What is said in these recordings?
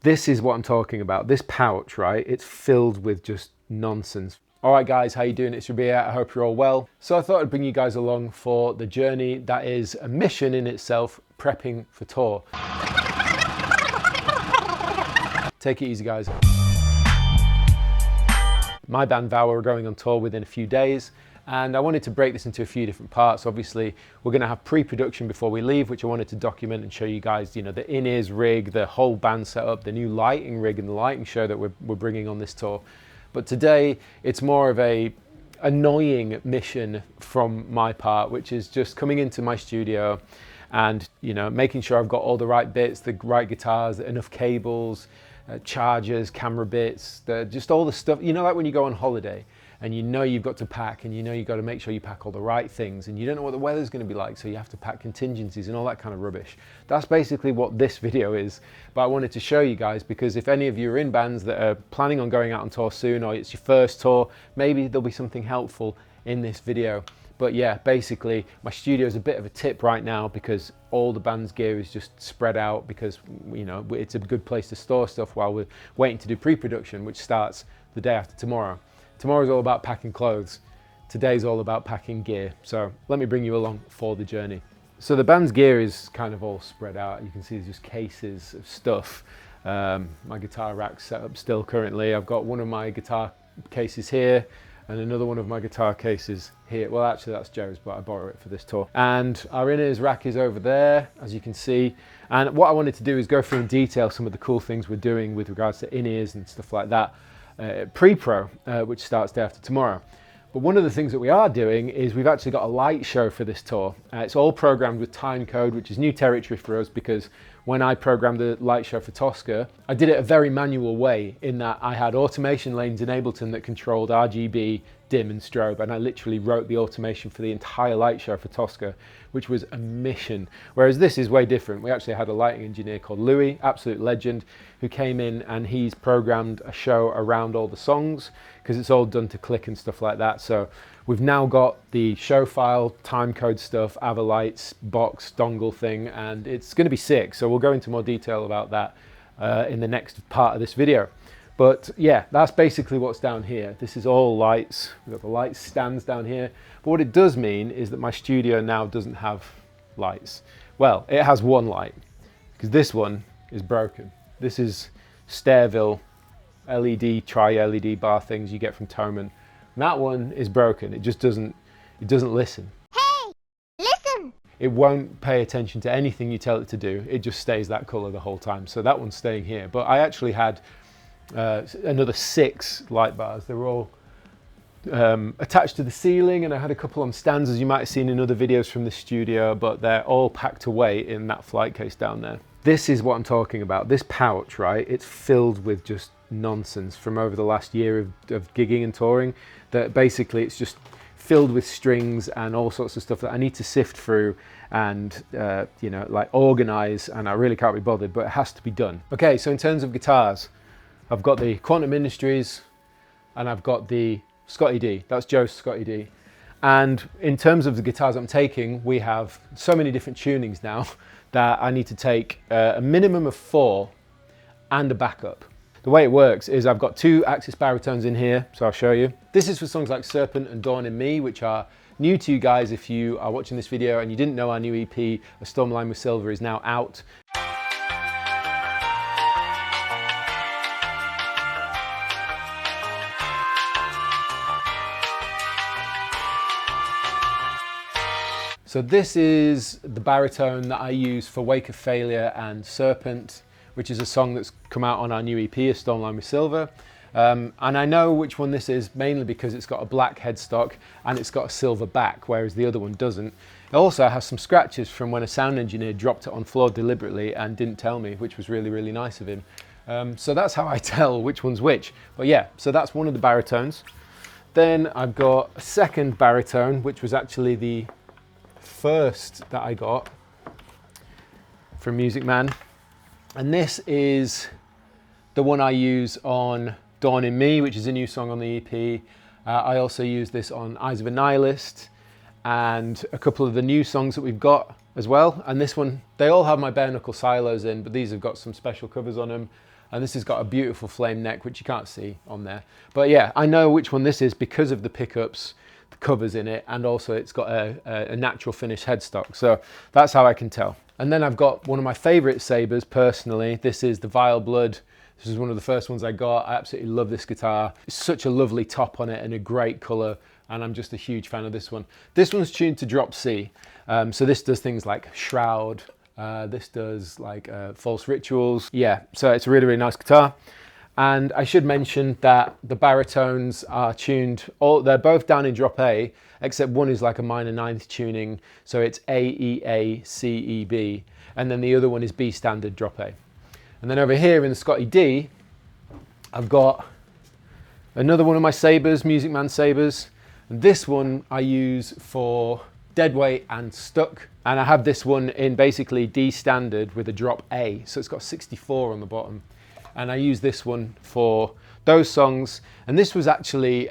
This is what I'm talking about. This pouch, right? It's filled with just nonsense. All right, guys, how you doing? It's Rabea. I hope you're all well. So I thought I'd bring you guys along for the journey that is a mission in itself, prepping for tour. Take it easy, guys. My band Vower are going on tour within a few days, and I wanted to break this into a few different parts. Obviously, we're going to have pre-production before we leave, which I wanted to document and show you guys, you know, the in-ears rig, the whole band setup, the new lighting rig and the lighting show that we're bringing on this tour. But today, it's more of a annoying mission from my part, which is just coming into my studio and, you know, making sure I've got all the right bits, the right guitars, enough cables, chargers, camera bits, just all the stuff, you know, like when you go on holiday and you know you've got to pack and you know you've got to make sure you pack all the right things and you don't know what the weather's going to be like, so you have to pack contingencies and all that kind of rubbish. That's basically what this video is, but I wanted to show you guys because if any of you are in bands that are planning on going out on tour soon, or it's your first tour, maybe there'll be something helpful in this video. But yeah, basically my studio is a bit of a tip right now because all the band's gear is just spread out because, you know, it's a good place to store stuff while we're waiting to do pre-production, which starts the day after tomorrow. Tomorrow's all about packing clothes. Today's all about packing gear. So let me bring you along for the journey. So the band's gear is kind of all spread out. You can see there's just cases of stuff. My guitar rack's set up still currently. I've got one of my guitar cases here and another one of my guitar cases here. Well, actually that's Joe's, but I borrow it for this tour. And our in-ears rack is over there, as you can see. And what I wanted to do is go through in detail some of the cool things we're doing with regards to in-ears and stuff like that. Pre-pro, which starts day after tomorrow. But one of the things that we are doing is we've actually got a light show for this tour. It's all programmed with time code, which is new territory for us because when I programmed the light show for Tosca, I did it a very manual way in that I had automation lanes in Ableton that controlled RGB, dim and strobe, and I literally wrote the automation for the entire light show for Tosca, which was a mission. Whereas this is way different. We actually had a lighting engineer called Louis, absolute legend, who came in and he's programmed a show around all the songs because it's all done to click and stuff like that. So we've now got the show file, time code stuff, Avalights, box, dongle thing, and it's going to be sick. So we'll go into more detail about that in the next part of this video. But yeah, that's basically what's down here. This is all lights. We've got the light stands down here. But what it does mean is that my studio now doesn't have lights. Well, it has one light because this one is broken. This is Stairville LED, tri-LED bar things you get from Thomann. And that one is broken. It just doesn't listen. Hey, listen! It won't pay attention to anything you tell it to do. It just stays that color the whole time. So that one's staying here. But I actually had another 6 light bars. They were all attached to the ceiling, and I had a couple on stands, as you might have seen in other videos from the studio, but they're all packed away in that flight case down there. This is what I'm talking about. This pouch, right? It's filled with just nonsense from over the last year of gigging and touring, that basically it's just filled with strings and all sorts of stuff that I need to sift through and you know, like organize, and I really can't be bothered, but it has to be done. Okay, so in terms of guitars, I've got the Quantum Industries and I've got the Scotty D. That's Joe's Scotty D. And in terms of the guitars I'm taking, we have so many different tunings now that I need to take a minimum of 4 and a backup. The way it works is I've got 2 Axis baritones in here, so I'll show you. This is for songs like Serpent and Dawn in Me, which are new to you guys if you are watching this video and you didn't know our new EP, A Storm Lined with Silver, is now out. So this is the baritone that I use for Wake of Failure and Serpent, which is a song that's come out on our new EP, A Storm Lined with Silver. And I know which one this is mainly because it's got a black headstock and it's got a silver back, whereas the other one doesn't. It also has some scratches from when a sound engineer dropped it on floor deliberately and didn't tell me, which was really, really nice of him. So that's how I tell which one's which. But yeah, so that's one of the baritones. Then I've got a second baritone, which was actually the first that I got from Music Man, and this is the one I use on Dawn in Me, which is a new song on the EP. I also use this on Eyes of a Nihilist and a couple of the new songs that we've got as well. And this one, they all have my bare knuckle silos in, but these have got some special covers on them. And this has got a beautiful flame neck, which you can't see on there. But yeah, I know which one this is because of the pickups, the covers in it, and also it's got a natural finish headstock. So that's how I can tell. And then I've got one of my favorite sabers personally. This is the Vile Blood. This is one of the first ones I got. I absolutely love this guitar. It's such a lovely top on it and a great color. And I'm just a huge fan of this one. This one's tuned to drop C. So this does things like Shroud. This does like False Rituals. Yeah, so it's a really, really nice guitar. And I should mention that the baritones are tuned, they're both down in drop A, except one is like a minor ninth tuning. So it's A, E, A, C, E, B. And then the other one is B standard drop A. And then over here in the Scotty D, I've got another one of my sabers, Music Man sabers. And this one I use for deadweight and stuck. And I have this one in basically D standard with a drop A. So it's got 64 on the bottom. And I use this one for those songs. And this was actually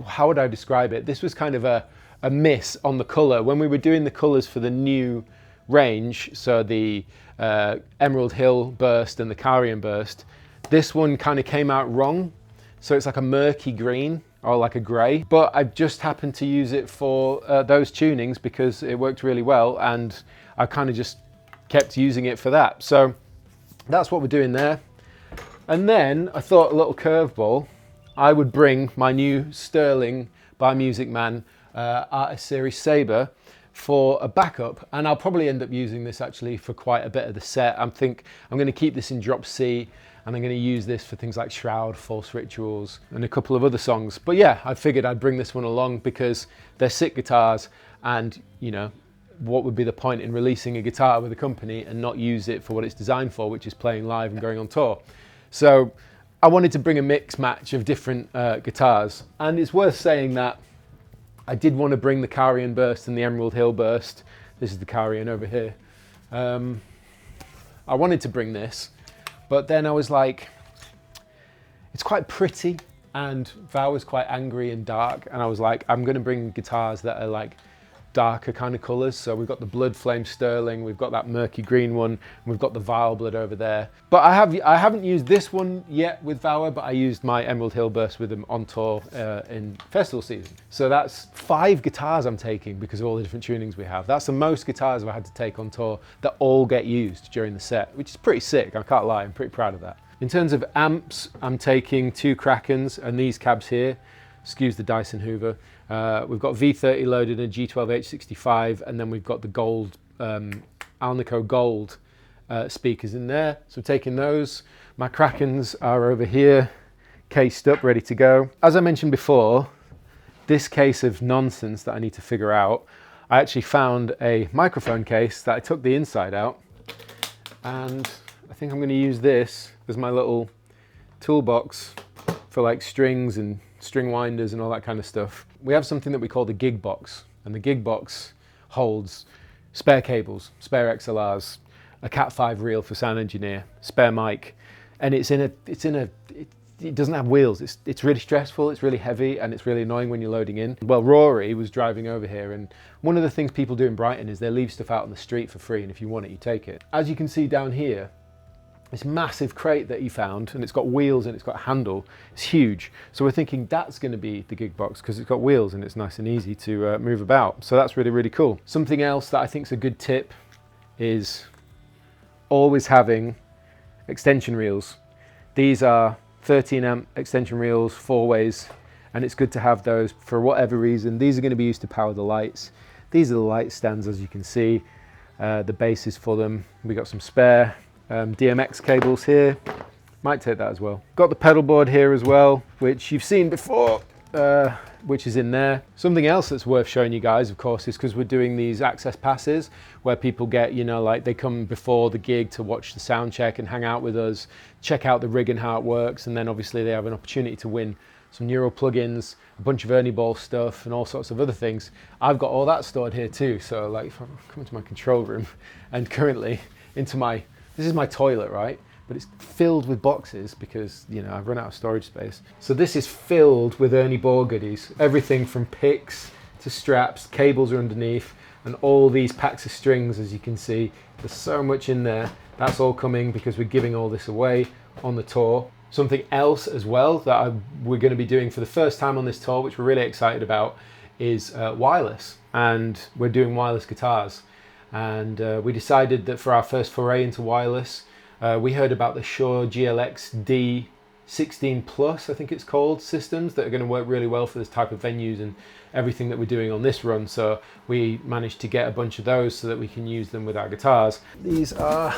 how would I describe it? This was kind of a miss on the color. When we were doing the colors for the new range, so the Emerald Hill burst and the Carian burst, this one kind of came out wrong. So it's like a murky green or like a grey, but I just happened to use it for those tunings because it worked really well, and I kind of just kept using it for that. So that's what we're doing there. And then I thought a little curveball, I would bring my new Sterling by Music Man Artist Series Saber for a backup, and I'll probably end up using this actually for quite a bit of the set. I'm going to keep this in drop C, and I'm going to use this for things like Shroud, False Rituals, and a couple of other songs. But yeah, I figured I'd bring this one along because they're sick guitars, and you know, what would be the point in releasing a guitar with a company and not use it for what it's designed for, which is playing live and going on tour. So I wanted to bring a mix match of different guitars, and it's worth saying that I did want to bring the Carian burst and the Emerald Hill burst. This is the Carian over here. I wanted to bring this, but then I was like, it's quite pretty, and Vower's quite angry and dark, and I was like, I'm going to bring guitars that are like darker kind of colours. So we've got the Blood Flame Sterling, we've got that murky green one, and we've got the Vile Blood over there. But I haven't used this one yet with Vower, but I used my Emerald Hill burst with them on tour in festival season. So that's 5 guitars I'm taking because of all the different tunings we have. That's the most guitars I've had to take on tour that all get used during the set, which is pretty sick. I can't lie, I'm pretty proud of that. In terms of amps, I'm taking 2 Krakens and these cabs here. Excuse the Dyson Hoover. We've got V30 loaded in a G12H65, and then we've got the gold, Alnico Gold speakers in there. So taking those. My Krakens are over here, cased up, ready to go. As I mentioned before, this case of nonsense that I need to figure out, I actually found a microphone case that I took the inside out, and I think I'm going to use this as my little toolbox for like strings and string winders and all that kind of stuff. We have something that we call the gig box, and the gig box holds spare cables, spare XLRs, a Cat 5 reel for sound engineer, spare mic, and it doesn't have wheels. It's really stressful, it's really heavy, and it's really annoying when you're loading in. Well, Rory was driving over here, and one of the things people do in Brighton is they leave stuff out on the street for free, and if you want it, you take it. As you can see down here, this massive crate that he found, and it's got wheels and it's got a handle, it's huge. So we're thinking that's going to be the gig box because it's got wheels and it's nice and easy to move about. So that's really, really cool. Something else that I think is a good tip is always having extension reels. These are 13 amp extension reels, 4-ways, and it's good to have those for whatever reason. These are going to be used to power the lights. These are the light stands, as you can see, the bases for them. We got some spare DMX cables here, might take that as well. Got the pedal board here as well, which you've seen before, which is in there. Something else that's worth showing you guys, of course, is because we're doing these access passes where people get, you know, like they come before the gig to watch the sound check and hang out with us, check out the rig and how it works, and then obviously they have an opportunity to win some Neural plugins, a bunch of Ernie Ball stuff, and all sorts of other things. I've got all that stored here too. So like if I come into my control room and currently into my, this is my toilet, right? But it's filled with boxes because, you know, I've run out of storage space. So this is filled with Ernie Ball goodies. Everything from picks to straps, cables are underneath. and all these packs of strings, as you can see, there's so much in there. That's all coming because we're giving all this away on the tour. Something else as well that we're going to be doing for the first time on this tour, which we're really excited about, is wireless, and we're doing wireless guitars. And we decided that for our first foray into wireless, we heard about the Shure GLX D16 Plus, I think it's called, systems that are going to work really well for this type of venues and everything that we're doing on this run. So we managed to get a bunch of those so that we can use them with our guitars. These are,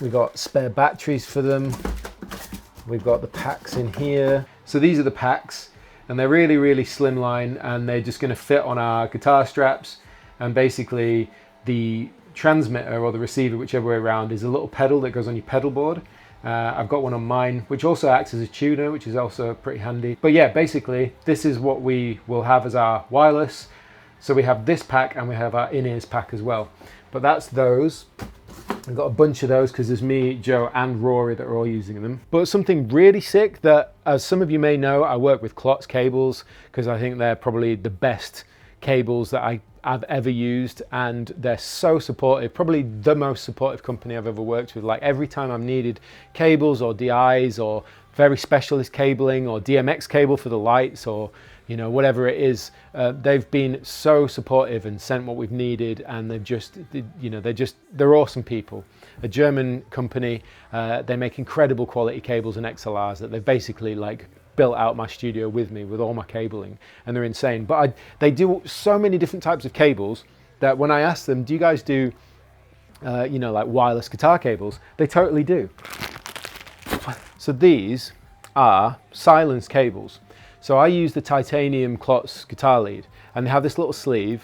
we got spare batteries for them. We've got the packs in here. So these are the packs, and they're really, really slimline, and they're just going to fit on our guitar straps. And basically the transmitter or the receiver, whichever way around, is a little pedal that goes on your pedal board. I've got one on mine, which also acts as a tuner, which is also pretty handy. But yeah, basically this is what we will have as our wireless. So we have this pack and we have our in-ears pack as well. But that's those. I've got a bunch of those because there's me, Joe and Rory that are all using them. But something really sick that, as some of you may know, I work with Klotz cables because I think they're probably the best cables that I've ever used, and they're so supportive, probably the most supportive company I've ever worked with. Like every time I've needed cables or DIs or very specialist cabling or DMX cable for the lights, or you know, whatever it is, they've been so supportive and sent what we've needed, and they've just, you know, they're awesome people. A German company, they make incredible quality cables and XLRs that they've basically like built out my studio with me with all my cabling, and they're insane. But they do so many different types of cables that when I ask them, do you guys do you know, like wireless guitar cables, they totally do. So these are silence cables. So I use the titanium Klotz guitar lead, and they have this little sleeve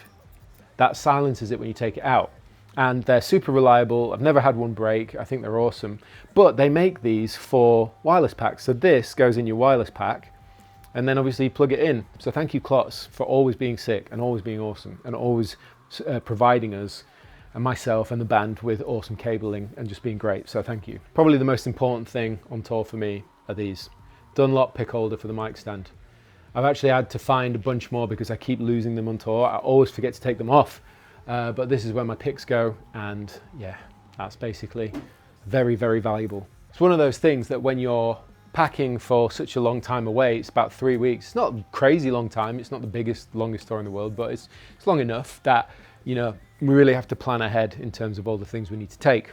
that silences it when you take it out. And they're super reliable. I've never had one break. I think they're awesome. But they make these for wireless packs. So this goes in your wireless pack, and then obviously you plug it in. So thank you, Klotz, for always being sick and always being awesome and always providing us and myself and the band with awesome cabling and just being great. So thank you. Probably the most important thing on tour for me are these. Dunlop pick holder for the mic stand. I've actually had to find a bunch more because I keep losing them on tour. I always forget to take them off. But this is where my picks go, and yeah, that's basically very, very valuable. It's one of those things that when you're packing for such a long time away, it's about 3 weeks. It's not a crazy long time. It's not the biggest, longest tour in the world, but it's long enough that, you know, we really have to plan ahead in terms of all the things we need to take.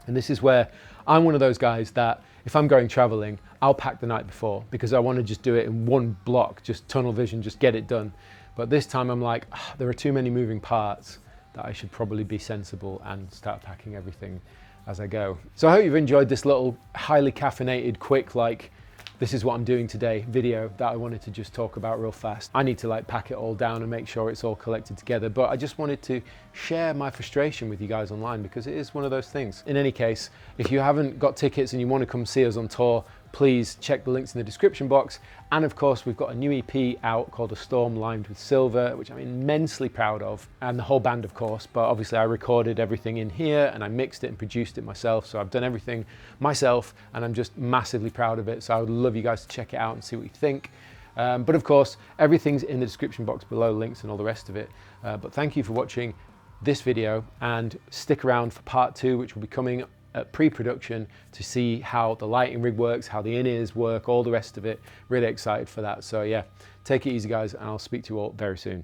And this is where I'm one of those guys that if I'm going traveling, I'll pack the night before because I want to just do it in one block, just tunnel vision, just get it done. But this time I'm like, there are too many moving parts that I should probably be sensible and start packing everything as I go. So I hope you've enjoyed this little highly caffeinated, quick, like, this is what I'm doing today video that I wanted to just talk about real fast. I need to like pack it all down and make sure it's all collected together, but I just wanted to share my frustration with you guys online because it is one of those things. In any case, if you haven't got tickets and you want to come see us on tour, please check the links in the description box. And of course, we've got a new EP out called A Storm Lined with Silver, which I'm immensely proud of, and the whole band, of course. But obviously I recorded everything in here and I mixed it and produced it myself. So I've done everything myself and I'm just massively proud of it. So I would love you guys to check it out and see what you think. But of course, everything's in the description box below, links and all the rest of it. But thank you for watching this video, and stick around for part 2, which will be coming at pre-production to see how the lighting rig works, how the in-ears work, all the rest of it. Really excited for that. So yeah, take it easy guys, and I'll speak to you all very soon.